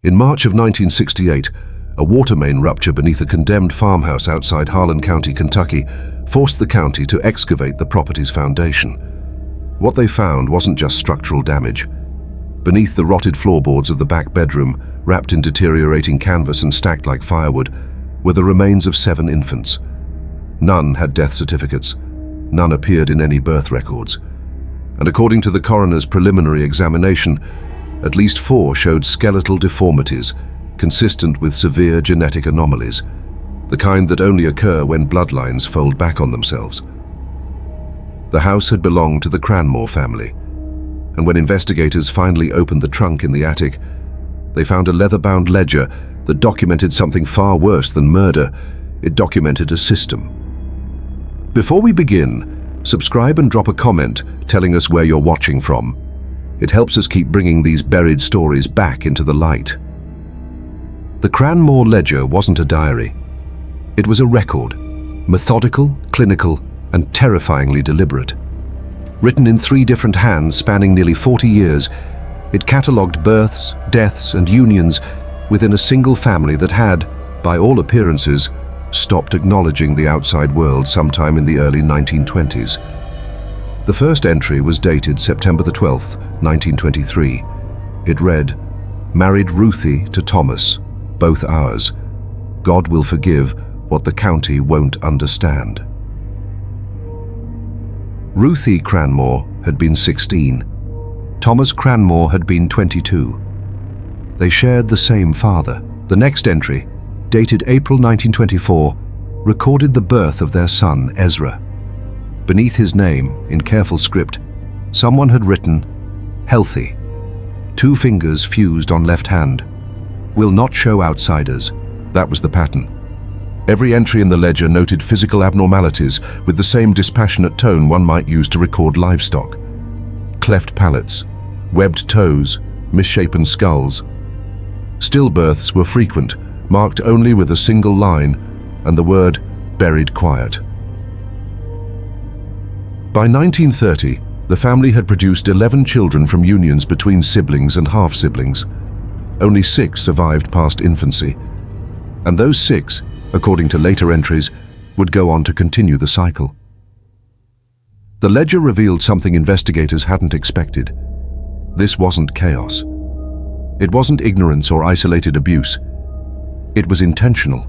In March of 1968, a water main rupture beneath a condemned farmhouse outside Harlan County, Kentucky, forced the county to excavate the property's foundation. What they found wasn't just structural damage. Beneath the rotted floorboards of the back bedroom, wrapped in deteriorating canvas and stacked like firewood, were the remains of 7 infants. None had death certificates. None appeared in any birth records. And according to the coroner's preliminary examination, at least 4 showed skeletal deformities consistent with severe genetic anomalies, the kind that only occur when bloodlines fold back on themselves. The house had belonged to the Cranmore family, and when investigators finally opened the trunk in the attic, they found a leather-bound ledger that documented something far worse than murder. It documented a system. Before we begin, subscribe and drop a comment telling us where you're watching from. It helps us keep bringing these buried stories back into the light. The Cranmore ledger wasn't a diary. It was a record, methodical, clinical, and terrifyingly deliberate. Written in 3 different hands spanning nearly 40 years, it catalogued births, deaths, and unions within a single family that had, by all appearances, stopped acknowledging the outside world sometime in the early 1920s. The first entry was dated September the 12th, 1923. It read, "Married Ruthie to Thomas, both ours. God will forgive what the county won't understand." Ruthie Cranmore had been 16. Thomas Cranmore had been 22. They shared the same father. The next entry, dated April 1924, recorded the birth of their son, Ezra. Beneath his name, in careful script, someone had written, "Healthy. 2 fingers fused on left hand. Will not show outsiders." That was the pattern. Every entry in the ledger noted physical abnormalities with the same dispassionate tone one might use to record livestock. Cleft palates, webbed toes, misshapen skulls. Stillbirths were frequent, marked only with a single line and the word "buried quiet." By 1930, the family had produced 11 children from unions between siblings and half-siblings. Only 6 survived past infancy, and those 6, according to later entries, would go on to continue the cycle. The ledger revealed something investigators hadn't expected. This wasn't chaos. It wasn't ignorance or isolated abuse. It was intentional.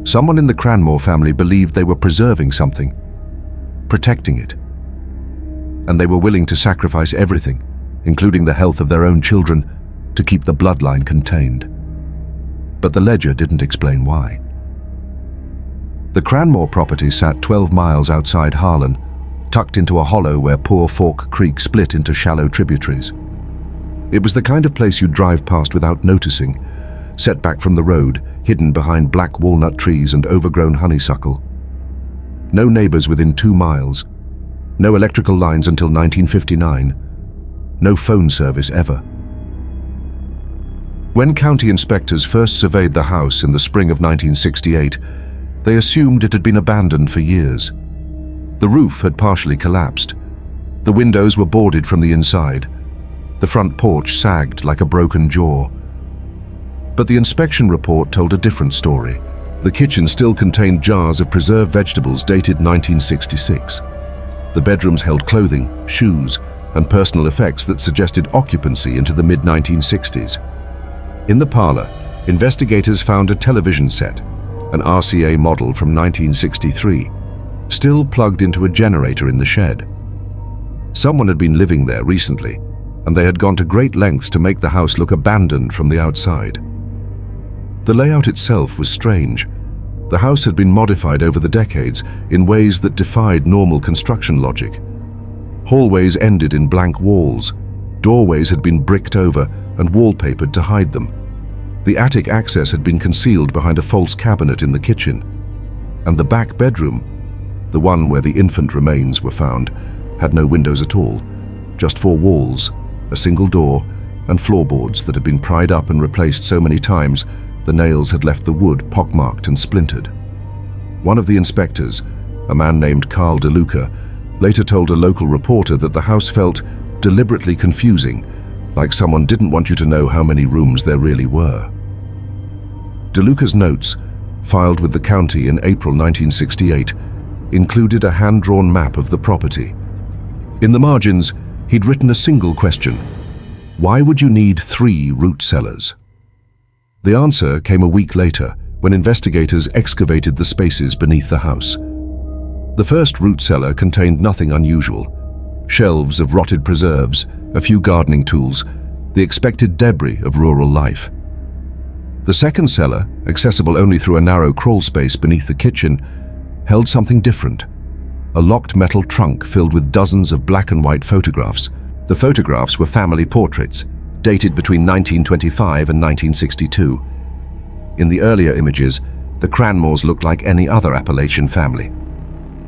Someone in the Cranmore family believed they were preserving something, protecting it. And they were willing to sacrifice everything, including the health of their own children, to keep the bloodline contained. But the ledger didn't explain why. The Cranmore property sat 12 miles outside Harlan, tucked into a hollow where Poor Fork Creek split into shallow tributaries. It was the kind of place you'd drive past without noticing, set back from the road, hidden behind black walnut trees and overgrown honeysuckle. No neighbors within 2 miles. No electrical lines until 1959. No phone service ever. When county inspectors first surveyed the house in the spring of 1968, they assumed it had been abandoned for years. The roof had partially collapsed. The windows were boarded from the inside. The front porch sagged like a broken jaw. But the inspection report told a different story. The kitchen still contained jars of preserved vegetables dated 1966. The bedrooms held clothing, shoes, and personal effects that suggested occupancy into the mid-1960s. In the parlor, investigators found a television set, an RCA model from 1963, still plugged into a generator in the shed. Someone had been living there recently, and they had gone to great lengths to make the house look abandoned from the outside. The layout itself was strange. The house had been modified over the decades in ways that defied normal construction logic. Hallways ended in blank walls. Doorways had been bricked over and wallpapered to hide them. The attic access had been concealed behind a false cabinet in the kitchen. And the back bedroom, the one where the infant remains were found, had no windows at all, just 4 walls, a single door, and floorboards that had been pried up and replaced so many times the nails had left the wood pockmarked and splintered. One of the inspectors, a man named Carl DeLuca, later told a local reporter that the house felt deliberately confusing, like someone didn't want you to know how many rooms there really were. DeLuca's notes, filed with the county in April 1968, included a hand-drawn map of the property. In the margins, he'd written a single question: why would you need 3 root cellars? The answer came a week later, when investigators excavated the spaces beneath the house. The first root cellar contained nothing unusual: shelves of rotted preserves, a few gardening tools, the expected debris of rural life. The second cellar, accessible only through a narrow crawl space beneath the kitchen, held something different: a locked metal trunk filled with dozens of black and white photographs. The photographs were family portraits, dated between 1925 and 1962. In the earlier images, the Cranmores looked like any other Appalachian family.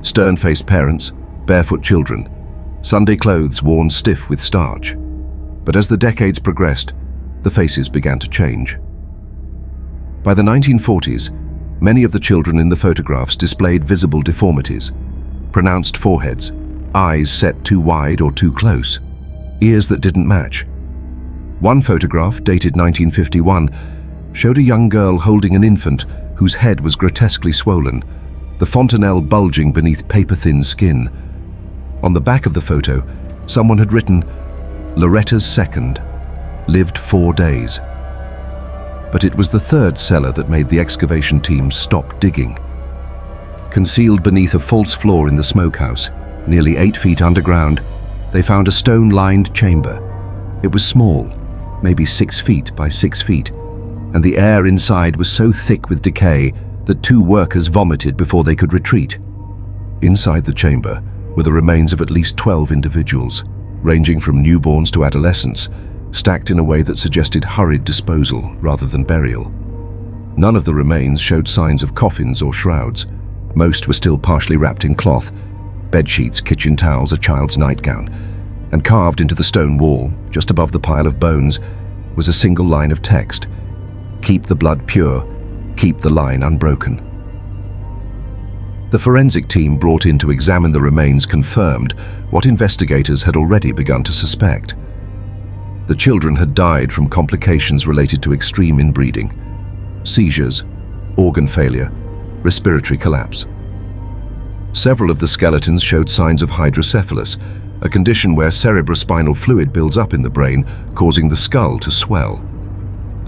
Stern-faced parents, barefoot children, Sunday clothes worn stiff with starch. But as the decades progressed, the faces began to change. By the 1940s, many of the children in the photographs displayed visible deformities: pronounced foreheads, eyes set too wide or too close, ears that didn't match. One photograph, dated 1951, showed a young girl holding an infant whose head was grotesquely swollen, the fontanelle bulging beneath paper-thin skin. On the back of the photo, someone had written, "Loretta's second, lived 4 days." But it was the third cellar that made the excavation team stop digging. Concealed beneath a false floor in the smokehouse, nearly 8 feet underground, they found a stone-lined chamber. It was small, maybe 6 feet by 6 feet, and the air inside was so thick with decay that 2 workers vomited before they could retreat. Inside the chamber were the remains of at least 12 individuals, ranging from newborns to adolescents, stacked in a way that suggested hurried disposal rather than burial. None of the remains showed signs of coffins or shrouds. Most were still partially wrapped in cloth: bedsheets, kitchen towels, a child's nightgown. And carved into the stone wall, just above the pile of bones, was a single line of text: "Keep the blood pure, keep the line unbroken." The forensic team brought in to examine the remains confirmed what investigators had already begun to suspect. The children had died from complications related to extreme inbreeding: seizures, organ failure, respiratory collapse. Several of the skeletons showed signs of hydrocephalus, a condition where cerebrospinal fluid builds up in the brain, causing the skull to swell.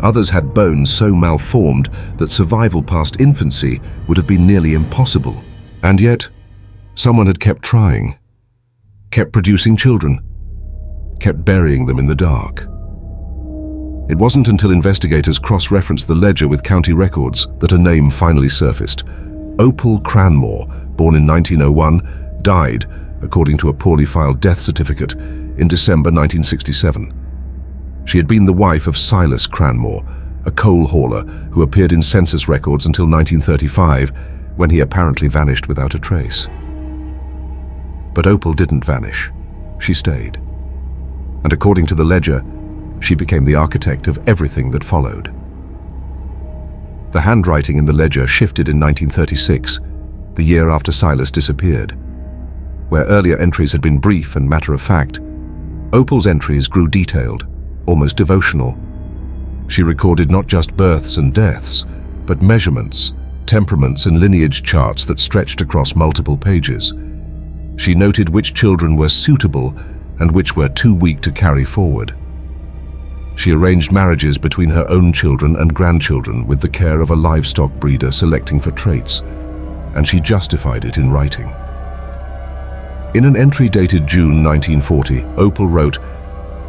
Others had bones so malformed that survival past infancy would have been nearly impossible. And yet, someone had kept trying, kept producing children, kept burying them in the dark. It wasn't until investigators cross-referenced the ledger with county records that a name finally surfaced. Opal Cranmore, born in 1901, died, according to a poorly filed death certificate, in December 1967. She had been the wife of Silas Cranmore, a coal hauler who appeared in census records until 1935, when he apparently vanished without a trace. But Opal didn't vanish. She stayed. And according to the ledger, she became the architect of everything that followed. The handwriting in the ledger shifted in 1936, the year after Silas disappeared. Where earlier entries had been brief and matter-of-fact, Opal's entries grew detailed, almost devotional. She recorded not just births and deaths, but measurements, temperaments and lineage charts that stretched across multiple pages. She noted which children were suitable and which were too weak to carry forward. She arranged marriages between her own children and grandchildren with the care of a livestock breeder selecting for traits, and she justified it in writing. In an entry dated June 1940, Opal wrote,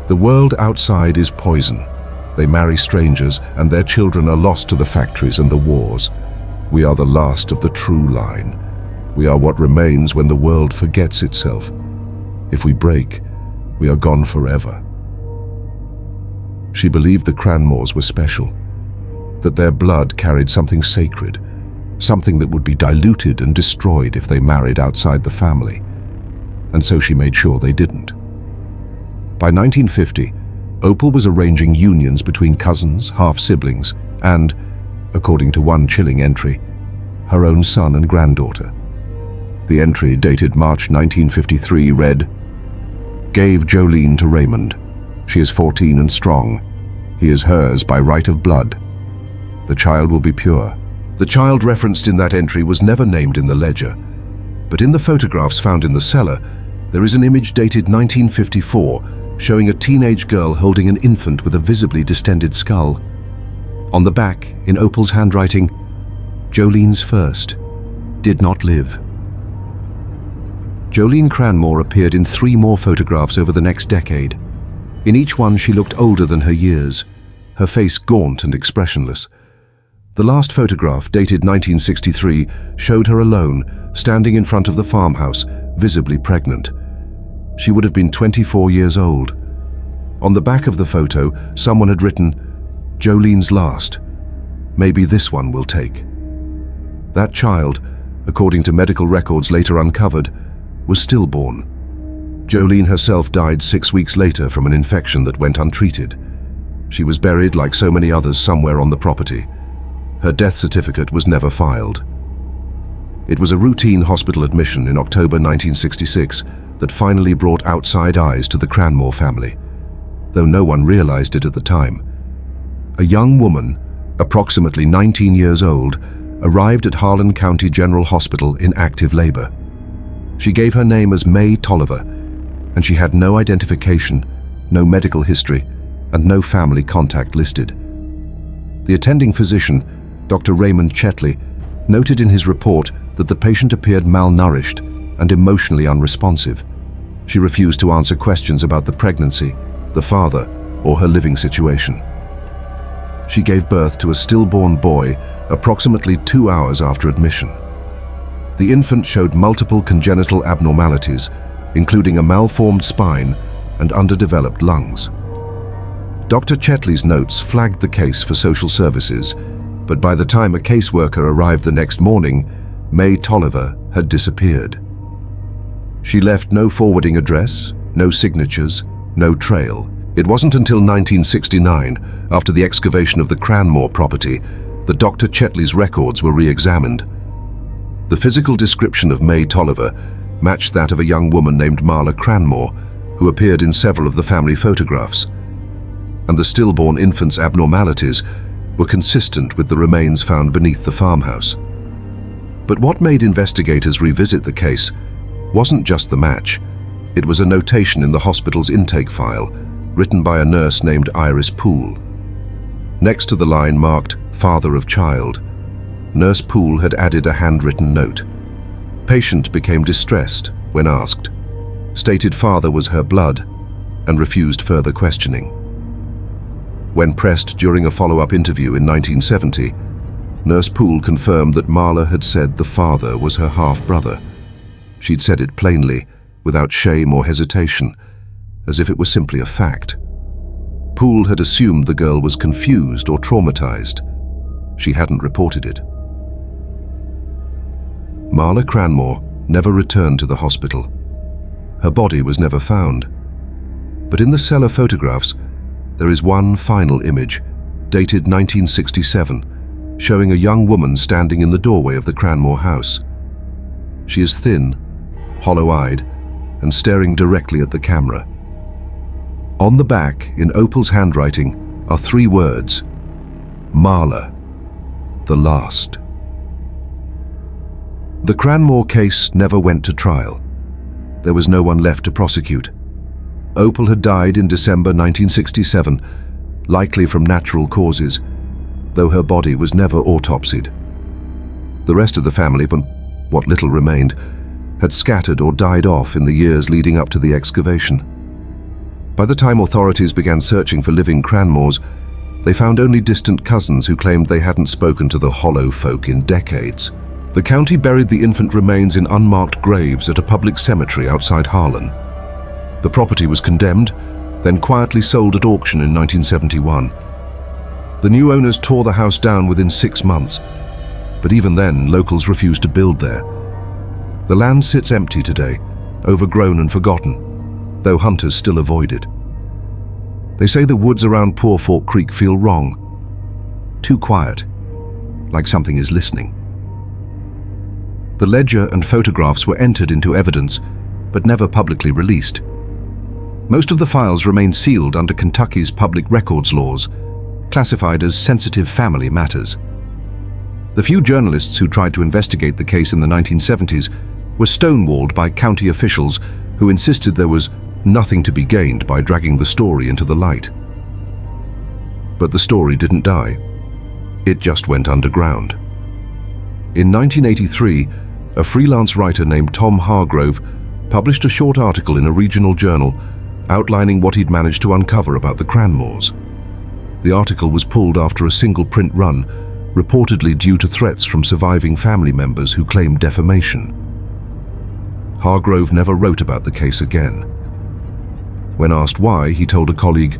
"The world outside is poison. They marry strangers, and their children are lost to the factories and the wars. We are the last of the true line. We are what remains when the world forgets itself. If we break, we are gone forever." She believed the Cranmores were special, that their blood carried something sacred, something that would be diluted and destroyed if they married outside the family, and so she made sure they didn't. By 1950, Opal was arranging unions between cousins, half-siblings, and, according to one chilling entry, her own son and granddaughter. The entry, dated March 1953, read, "Gave Jolene to Raymond. She is 14 and strong. He is hers by right of blood. The child will be pure. The child referenced in that entry was never named in the ledger, but in the photographs found in the cellar, there is an image dated 1954 showing a teenage girl holding an infant with a visibly distended skull. On the back, in Opal's handwriting, Jolene's first did not live. Jolene Cranmore appeared in 3 more photographs over the next decade. In each one, she looked older than her years, her face gaunt and expressionless. The last photograph, dated 1963, showed her alone, standing in front of the farmhouse, visibly pregnant. She would have been 24 years old. On the back of the photo, someone had written, "Jolene's last. Maybe this one will take." That child, according to medical records later uncovered, was stillborn. Jolene herself died 6 weeks later from an infection that went untreated. She was buried like so many others somewhere on the property. Her death certificate was never filed. It was a routine hospital admission in October 1966 that finally brought outside eyes to the Cranmore family, though no one realized it at the time. A young woman, approximately 19 years old, arrived at Harlan County General Hospital in active labor. She gave her name as May Tolliver, and she had no identification, no medical history, and no family contact listed. The attending physician, Dr. Raymond Chetley, noted in his report that the patient appeared malnourished and emotionally unresponsive. She refused to answer questions about the pregnancy, the father, or her living situation. She gave birth to a stillborn boy approximately 2 hours after admission. The infant showed multiple congenital abnormalities, including a malformed spine and underdeveloped lungs. Dr. Chetley's notes flagged the case for social services, but by the time a caseworker arrived the next morning, May Tolliver had disappeared. She left no forwarding address, no signatures, no trail. It wasn't until 1969, after the excavation of the Cranmore property, that Dr. Chetley's records were re-examined. The physical description of May Tolliver matched that of a young woman named Marla Cranmore, who appeared in several of the family photographs. And the stillborn infant's abnormalities were consistent with the remains found beneath the farmhouse. But what made investigators revisit the case wasn't just the match. It was a notation in the hospital's intake file, written by a nurse named Iris Poole. Next to the line marked "Father of Child," Nurse Poole had added a handwritten note. Patient became distressed when asked, stated father was her blood, and refused further questioning. When pressed during a follow-up interview in 1970, Nurse Poole confirmed that Marla had said the father was her half-brother. She'd said it plainly, without shame or hesitation, as if it were simply a fact. Poole had assumed the girl was confused or traumatized. She hadn't reported it. Marla Cranmore never returned to the hospital. Her body was never found. But in the cellar photographs, there is one final image, dated 1967, showing a young woman standing in the doorway of the Cranmore house. She is thin, hollow-eyed, and staring directly at the camera. On the back, in Opal's handwriting, are 3 words: Marla, the last. The Cranmore case never went to trial. There was no one left to prosecute. Opal had died in December 1967, likely from natural causes, though her body was never autopsied. The rest of the family, but what little remained, had scattered or died off in the years leading up to the excavation. By the time authorities began searching for living Cranmores, they found only distant cousins who claimed they hadn't spoken to the Hollow folk in decades. The county buried the infant remains in unmarked graves at a public cemetery outside Harlan. The property was condemned, then quietly sold at auction in 1971. The new owners tore the house down within 6 months, but even then, locals refused to build there. The land sits empty today, overgrown and forgotten, though hunters still avoid it. They say the woods around Poor Fork Creek feel wrong, too quiet, like something is listening. The ledger and photographs were entered into evidence, but never publicly released. Most of the files remain sealed under Kentucky's public records laws, classified as sensitive family matters. The few journalists who tried to investigate the case in the 1970s were stonewalled by county officials who insisted there was nothing to be gained by dragging the story into the light. But the story didn't die. It just went underground. In 1983, a freelance writer named Tom Hargrove published a short article in a regional journal outlining what he'd managed to uncover about the Cranmores. The article was pulled after a single print run, reportedly due to threats from surviving family members who claimed defamation. Hargrove never wrote about the case again. When asked why, he told a colleague,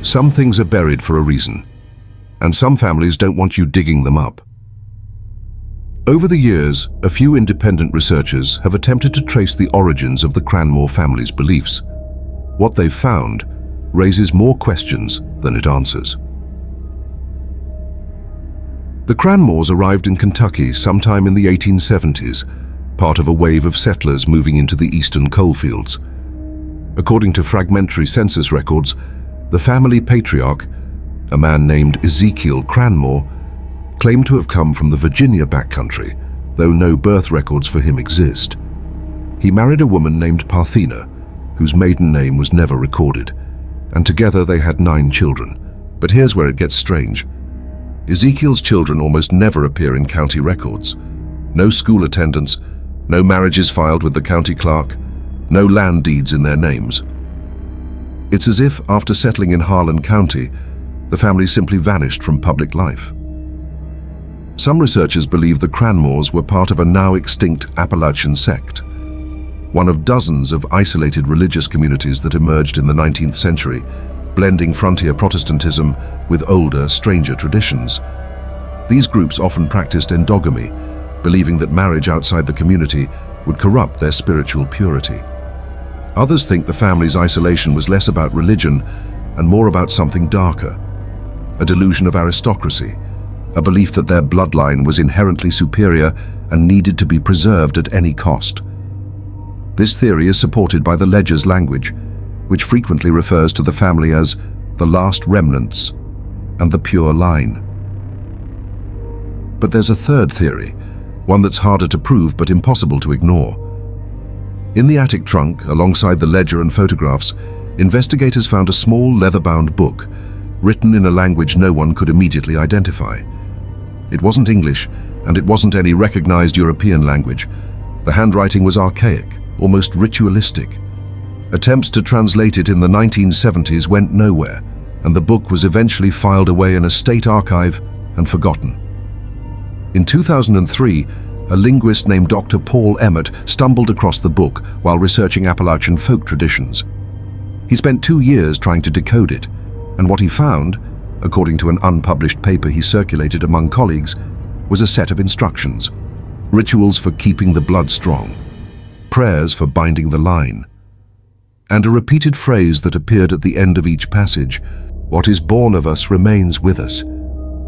"Some things are buried for a reason, and some families don't want you digging them up." Over the years, a few independent researchers have attempted to trace the origins of the Cranmore family's beliefs. What they've found raises more questions than it answers. The Cranmores arrived in Kentucky sometime in the 1870s, part of a wave of settlers moving into the eastern coalfields. According to fragmentary census records, the family patriarch, a man named Ezekiel Cranmore, claimed to have come from the Virginia backcountry, though no birth records for him exist. He married a woman named Parthena, whose maiden name was never recorded, and together they had 9 children. But here's where it gets strange. Ezekiel's children almost never appear in county records. No school attendance, no marriages filed with the county clerk, no land deeds in their names. It's as if, after settling in Harlan County, the family simply vanished from public life. Some researchers believe the Cranmores were part of a now extinct Appalachian sect, one of dozens of isolated religious communities that emerged in the 19th century, blending frontier Protestantism with older, stranger traditions. These groups often practiced endogamy, believing that marriage outside the community would corrupt their spiritual purity. Others think the family's isolation was less about religion and more about something darker, a delusion of aristocracy, a belief that their bloodline was inherently superior and needed to be preserved at any cost. This theory is supported by the ledger's language, which frequently refers to the family as the last remnants and the pure line. But there's a third theory, one that's harder to prove but impossible to ignore. In the attic trunk, alongside the ledger and photographs, investigators found a small leather-bound book, written in a language no one could immediately identify. It wasn't English, and it wasn't any recognized European language. The handwriting was archaic, almost ritualistic. Attempts to translate it in the 1970s went nowhere, and the book was eventually filed away in a state archive and forgotten. In 2003, a linguist named Dr. Paul Emmett stumbled across the book while researching Appalachian folk traditions. He spent 2 years trying to decode it, and what he found, according to an unpublished paper he circulated among colleagues, was a set of instructions: rituals for keeping the blood strong, prayers for binding the line, and a repeated phrase that appeared at the end of each passage: "What is born of us remains with us.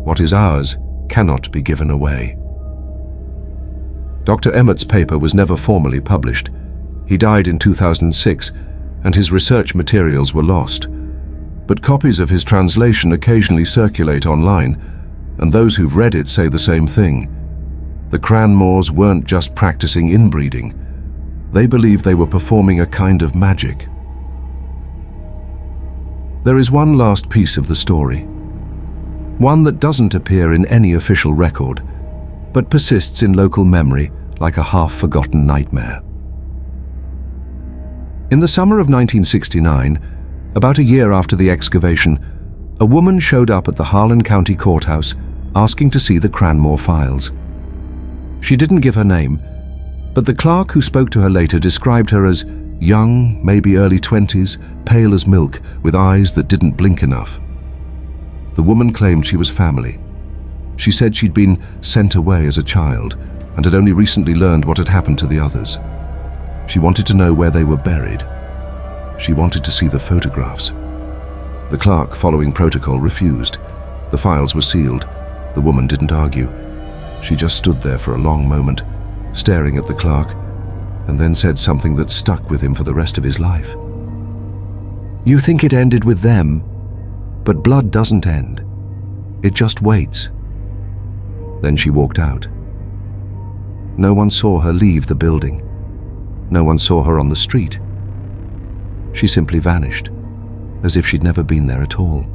What is ours cannot be given away." Dr. Emmett's paper was never formally published. He died in 2006, and his research materials were lost. But copies of his translation occasionally circulate online, and those who've read it say the same thing. The Cranmores weren't just practicing inbreeding. They believed they were performing a kind of magic. There is one last piece of the story, one that doesn't appear in any official record, but persists in local memory like a half-forgotten nightmare. In the summer of 1969, about a year after the excavation, a woman showed up at the Harlan County Courthouse asking to see the Cranmore files. She didn't give her name, but the clerk who spoke to her later described her as young, maybe early 20s, pale as milk, with eyes that didn't blink enough. The woman claimed she was family. She said she'd been sent away as a child and had only recently learned what had happened to the others. She wanted to know where they were buried. She wanted to see the photographs. The clerk, following protocol, refused. The files were sealed. The woman didn't argue. She just stood there for a long moment, staring at the clerk, and then said something that stuck with him for the rest of his life. You think it ended with them, but blood doesn't end. It just waits. Then she walked out. No one saw her leave the building. No one saw her on the street. She simply vanished, as if she'd never been there at all.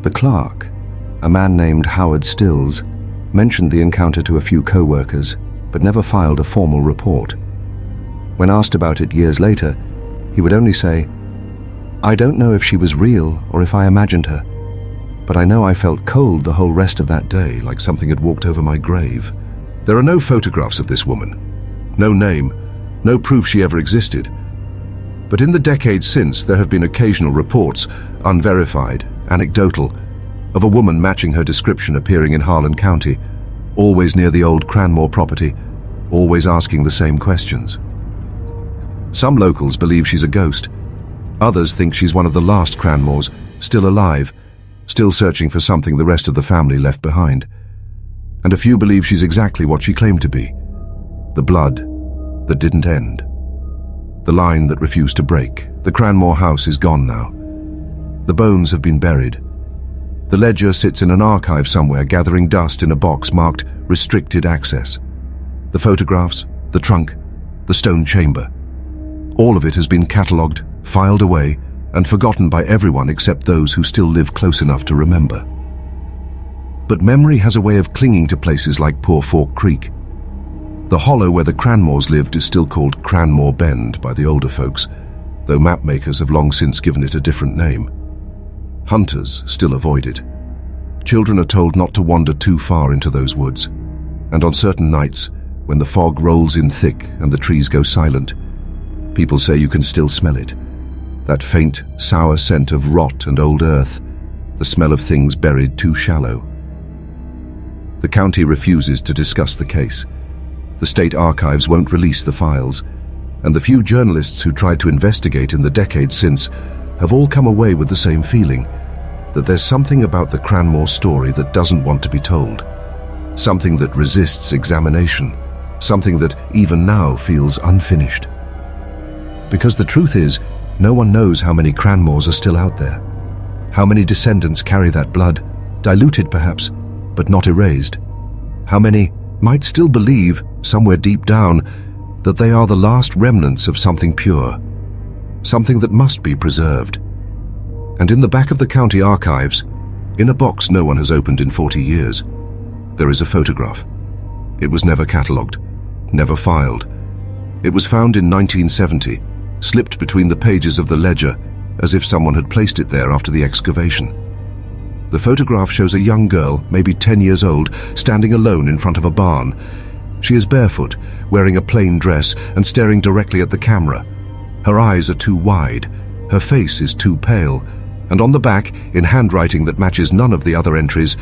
The clerk, a man named Howard Stills, mentioned the encounter to a few co-workers, but never filed a formal report. When asked about it years later, he would only say, "I don't know if she was real or if I imagined her, but I know I felt cold the whole rest of that day, like something had walked over my grave." There are no photographs of this woman, no name, no proof she ever existed. But in the decades since, there have been occasional reports, unverified, anecdotal, of a woman matching her description appearing in Harlan County, always near the old Cranmore property, always asking the same questions. Some locals believe she's a ghost. Others think she's one of the last Cranmores, still alive, still searching for something the rest of the family left behind. And a few believe she's exactly what she claimed to be: the blood that didn't end. The line that refused to break. The Cranmore house is gone now. The bones have been buried. The ledger sits in an archive somewhere, gathering dust in a box marked restricted access. The photographs, the trunk, the stone chamber. All of it has been catalogued, filed away, and forgotten by everyone except those who still live close enough to remember. But memory has a way of clinging to places like Poor Fork Creek. The hollow where the Cranmores lived is still called Cranmore Bend by the older folks, though map makers have long since given it a different name. Hunters still avoid it. Children are told not to wander too far into those woods, and on certain nights, when the fog rolls in thick and the trees go silent, people say you can still smell it. That faint, sour scent of rot and old earth, the smell of things buried too shallow. The county refuses to discuss the case. The state archives won't release the files, and the few journalists who tried to investigate in the decades since have all come away with the same feeling, that there's something about the Cranmore story that doesn't want to be told, something that resists examination, something that even now feels unfinished. Because the truth is, no one knows how many Cranmores are still out there, how many descendants carry that blood, diluted perhaps, but not erased. How many might still believe, somewhere deep down, that they are the last remnants of something pure, something that must be preserved. And in the back of the county archives, in a box no one has opened in 40 years, there is a photograph. It was never catalogued, never filed. It was found in 1970, slipped between the pages of the ledger, as if someone had placed it there after the excavation. The photograph shows a young girl, maybe 10 years old, standing alone in front of a barn. She is barefoot, wearing a plain dress and staring directly at the camera. Her eyes are too wide, her face is too pale, and on the back, in handwriting that matches none of the other entries,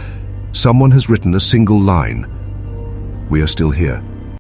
someone has written a single line: "We are still here."